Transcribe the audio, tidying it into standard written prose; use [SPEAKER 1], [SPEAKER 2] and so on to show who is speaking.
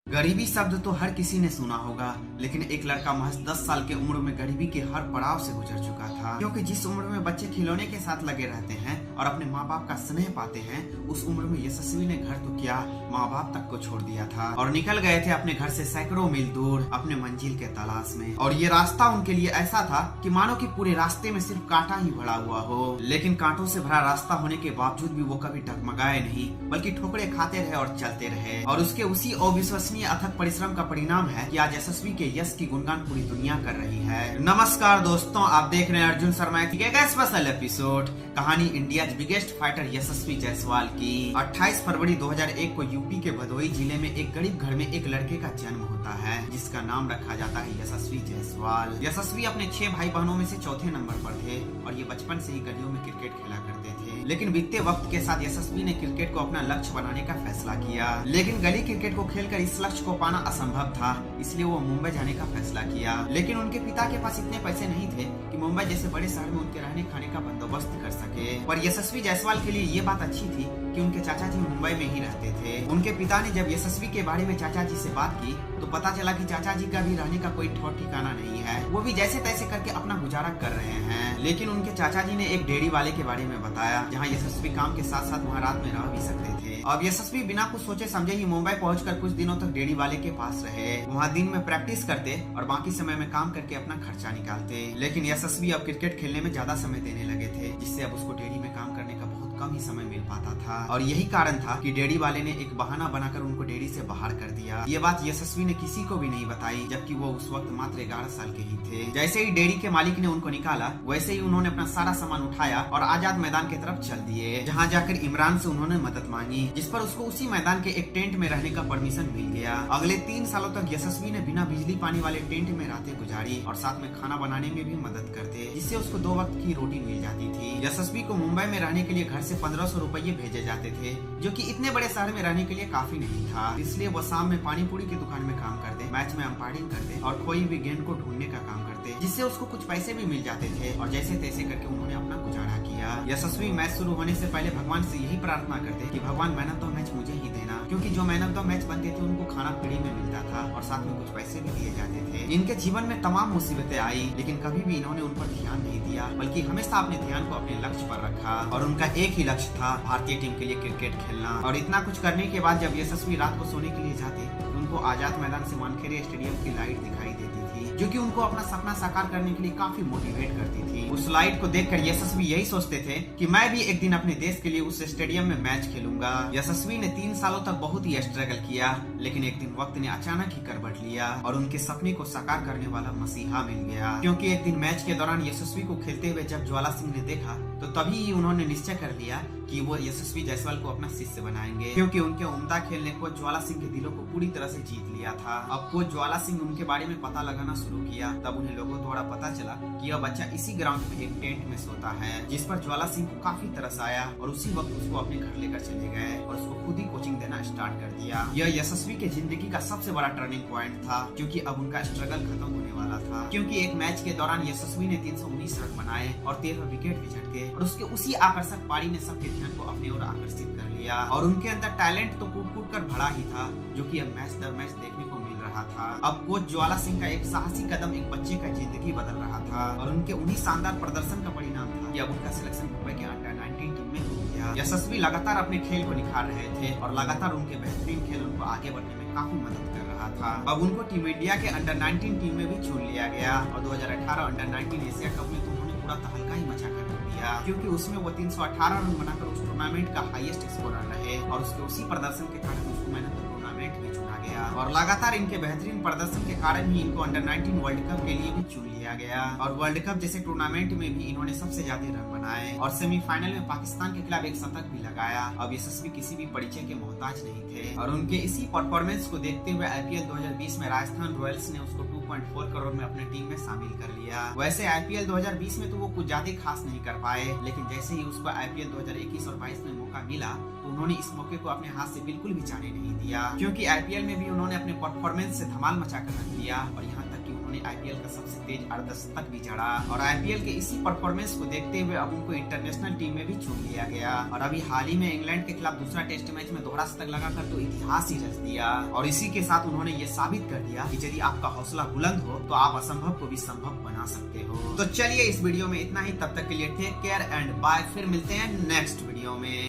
[SPEAKER 1] गरीबी शब्द तो हर किसी ने सुना होगा, लेकिन एक लड़का महज 10 साल की उम्र में गरीबी के हर पड़ाव से गुजर चुका था। क्योंकि जिस उम्र में बच्चे खिलौने के साथ लगे रहते हैं और अपने माँ बाप का स्नेह पाते हैं, उस उम्र में यशस्वी ने घर तो क्या, माँ बाप तक को छोड़ दिया था और निकल गए थे अपने घर से सैकड़ों मील दूर अपने मंजिल के तलाश में। और ये रास्ता उनके लिए ऐसा था कि मानो कि पूरे रास्ते में सिर्फ कांटा ही भरा हुआ हो। लेकिन कांटों से भरा रास्ता होने के बावजूद भी वो कभी डगमगाए नहीं, बल्कि ठोकरे खाते रहे और चलते रहे। और उसके उसी अविश्वसनीय अथक परिश्रम का परिणाम है कि आज यशस्वी के यश की गुणगान पूरी दुनिया कर रही है। नमस्कार दोस्तों, आप देख रहे हैं अर्जुन शर्मा की एक स्पेशल एपिसोड, कहानी इंडिया बिगेस्ट फाइटर यशस्वी जायसवाल की। 28 फरवरी 2001 को यूपी के भदोही जिले में एक गरीब घर में एक लड़के का जन्म होता है, जिसका नाम रखा जाता है यशस्वी जायसवाल। यशस्वी अपने 6 भाई बहनों में से चौथे नंबर पर थे और ये बचपन से ही गलियों में क्रिकेट खेला करते थे। लेकिन बीतते वक्त के साथ यशस्वी ने क्रिकेट को अपना लक्ष्य बनाने का फैसला किया। लेकिन गली क्रिकेट को खेलकर इस लक्ष्य को पाना असंभव था, इसलिए वो मुंबई जाने का फैसला किया। लेकिन उनके पिता के पास इतने पैसे नहीं थे कि मुंबई जैसे बड़े शहर में उनके रहने खाने का बंदोबस्त कर सके। पर यशस्वी जायसवाल के लिए ये बात अच्छी थी कि उनके चाचा जी मुंबई में ही रहते थे। उनके पिता ने जब यशस्वी के बारे में चाचा जी से बात की तो पता चला कि चाचा जी का भी रहने का कोई ठौर ठिकाना नहीं है, वो भी जैसे तैसे करके अपना गुजारा कर रहे हैं। लेकिन उनके चाचा जी ने एक डेयरी वाले के बारे में बताया, जहाँ यशस्वी काम के साथ साथ वहाँ रात में रह भी सकते थे। अब यशस्वी बिना कुछ सोचे समझे ही मुंबई पहुंचकर कुछ दिनों तक डेयरी वाले के पास रहे। वहाँ दिन में प्रैक्टिस करते और बाकी समय में काम करके अपना खर्चा निकालते। लेकिन यशस्वी अब क्रिकेट खेलने में ज्यादा समय देने लगे थे, जिससे अब उसको डेयरी में काम करने का बहुत कम ही समय मिल पाता था। और यही कारण था कि डेयरी वाले ने एक बहाना बनाकर उनको डेयरी से बाहर कर दिया। ये बात यशस्वी ने किसी को भी नहीं बताई, जबकि वो उस वक्त मात्र 11 साल के ही थे। जैसे ही डेयरी के मालिक ने उनको निकाला, वैसे ही उन्होंने अपना सारा सामान उठाया और आजाद मैदान की तरफ चल दिए, जहाँ जाकर इमरान से उन्होंने मदद मांगी, जिस पर उसको उसी मैदान के एक टेंट में रहने का परमिशन मिल गया। अगले 3 सालों तक यशस्वी ने बिना बिजली पानी वाले टेंट में रातें गुजारी और साथ में खाना बनाने में भी मदद करते, जिससे उसको 2 वक्त की रोटी मिल जाती थी। यशस्वी को मुंबई में रहने के लिए घर से 1500 रुपये भेजे जाते थे, जो कि इतने बड़े शहर में रहने के लिए काफी नहीं था। इसलिए वो शाम में पानी पूरी की दुकान में काम करते, मैच में अंपायरिंग करते और कोई भी गेंद को ढूंढने का काम करते, जिससे उसको कुछ पैसे भी मिल जाते थे। और जैसे तैसे करके उन्होंने अपना गुजारा किया। यशस्वी मैच शुरू होने से पहले भगवान से यही प्रार्थना करते कि भगवान मैन ऑफ द मैच मुझे ही देना, क्योंकि जो मैन ऑफ द मैच बनते थे उनको खाना फ्री में मिलता था और साथ में कुछ पैसे भी दिए जाते थे। इनके जीवन में तमाम मुसीबतें आई, लेकिन कभी भी इन्होंने उन पर ध्यान नहीं दिया, बल्कि हमेशा अपने ध्यान को अपने लक्ष्य पर रखा। और उनका एक ही लक्ष्य था, भारतीय टीम के लिए क्रिकेट खेलना। और इतना कुछ करने के बाद जब यशस्वी रात को सोने के लिए जाते तो उनको आजाद मैदान से वानखेड़े स्टेडियम की लाइट दिखाई देती थी, जो कि उनको अपना सपना साकार करने के लिए काफी मोटिवेट करती थी। उस लाइट को देखकर यशस्वी यही सोचते थे कि मैं भी एक दिन अपने देश के लिए उस स्टेडियम में मैच खेलूंगा। यशस्वी ने 3 सालों तक बहुत ही स्ट्रगल किया, लेकिन एक दिन वक्त ने अचानक ही करवट लिया और उनके सपने को साकार करने वाला मसीहा मिल गया। क्योंकि एक दिन मैच के दौरान यशस्वी को खेलते हुए जब ज्वाला सिंह ने देखा तो तभी उन्होंने निश्चय कर लिया कि वो यशस्वी जायसवाल को अपना शिष्य बनाएंगे, क्योंकि उनके उम्दा खेलने को ज्वाला सिंह के दिलों को पूरी तरह से जीत लिया था। अब वो ज्वाला सिंह उनके बारे में पता लगाना शुरू किया, तब उन्हें लोगों द्वारा पता चला कि यह बच्चा इसी ग्राउंड में एक टेंट में सोता है, जिस पर ज्वाला सिंह को काफी तरस आया और उसी वक्त उसको अपने घर लेकर चले गए और उसको खुद ही कोचिंग देना स्टार्ट कर दिया। यह यशस्वी के जिंदगी का सबसे बड़ा टर्निंग पॉइंट था, क्योंकि अब उनका स्ट्रगल खत्म होने वाला था। क्योंकि एक मैच के दौरान यशस्वी ने 319 रन बनाए और 13 विकेट भी झटके और उसके उसी आकर्षक पारी ने सबके ध्यान को अपनी ओर आकर्षित कर लिया। और उनके अंदर टैलेंट तो कूट कूट कर भरा ही था, जो कि अब मैच दर मैच देखने को मिल रहा था। अब कोच ज्वाला सिंह का एक साहसी कदम एक बच्चे का जिंदगी बदल रहा था और उनके उन्हीं शानदार प्रदर्शन का परिणाम था कि अब उनका सिलेक्शन मुंबई के अंडर 19 टीम में हो गया। यशस्वी लगातार अपने खेल को निखार रहे थे और लगातार उनके बेहतरीन खेल उनको आगे बढ़ने में काफी मदद कर रहा था। अब उनको टीम इंडिया के अंडर 19 टीम में भी चुन लिया गया और 2018 अंडर 19 एशिया कप में तो उन्होंने पूरा तहलका ही मचा कर दिया, क्योंकि उसमें वो 318 रन बनाकर उस टूर्नामेंट का हाईएस्ट स्कोरर रहे और उसके उसी प्रदर्शन के कारण उसको मैन ऑफ द टूर्नामेंट भी चुना गया। और लगातार इनके बेहतरीन प्रदर्शन के कारण ही इनको अंडर 19 वर्ल्ड कप के लिए भी चुन लिया गया और वर्ल्ड कप जैसे टूर्नामेंट में भी इन्होंने सबसे ज्यादा रन बनाए और सेमीफाइनल में पाकिस्तान के खिलाफ एक शतक भी लगाया। अब यशस्वी किसी भी परिचय के मोहताज नहीं थे और उनके इसी परफॉर्मेंस को देखते हुए आईपीएल 2020 में राजस्थान रॉयल्स ने उसको 2.4 करोड़ में अपने टीम में शामिल कर लिया। वैसे आईपीएल 2020 में तो वो कुछ ज्यादा खास नहीं कर पाए, लेकिन जैसे ही उसको आईपीएल 2021 और 22 में मौका मिला तो उन्होंने इस मौके को अपने हाथ से बिल्कुल भी जाने नहीं दिया, क्योंकि आईपीएल में भी उन्होंने अपने परफॉर्मेंस से धमाल मचा कर रख दिया और यहाँ तक कि उन्होंने आईपीएल का सबसे तेज अर्धशतक भी जड़ा और आईपीएल के इसी परफॉर्मेंस को देखते हुए अब उनको इंटरनेशनल टीम में भी चुन लिया गया। और अभी हाल ही में इंग्लैंड के खिलाफ दूसरा टेस्ट मैच में दोहरा शतक लगाकर तो इतिहास ही रच दिया। और इसी के साथ उन्होंने ये साबित कर दिया कि यदि आपका हौसला बुलंद हो तो आप असंभव को भी संभव बना सकते हो। तो चलिए इस वीडियो में इतना ही, तब तक के लिए टेक केयर एंड बाय। फिर मिलते हैं नेक्स्ट वीडियो में।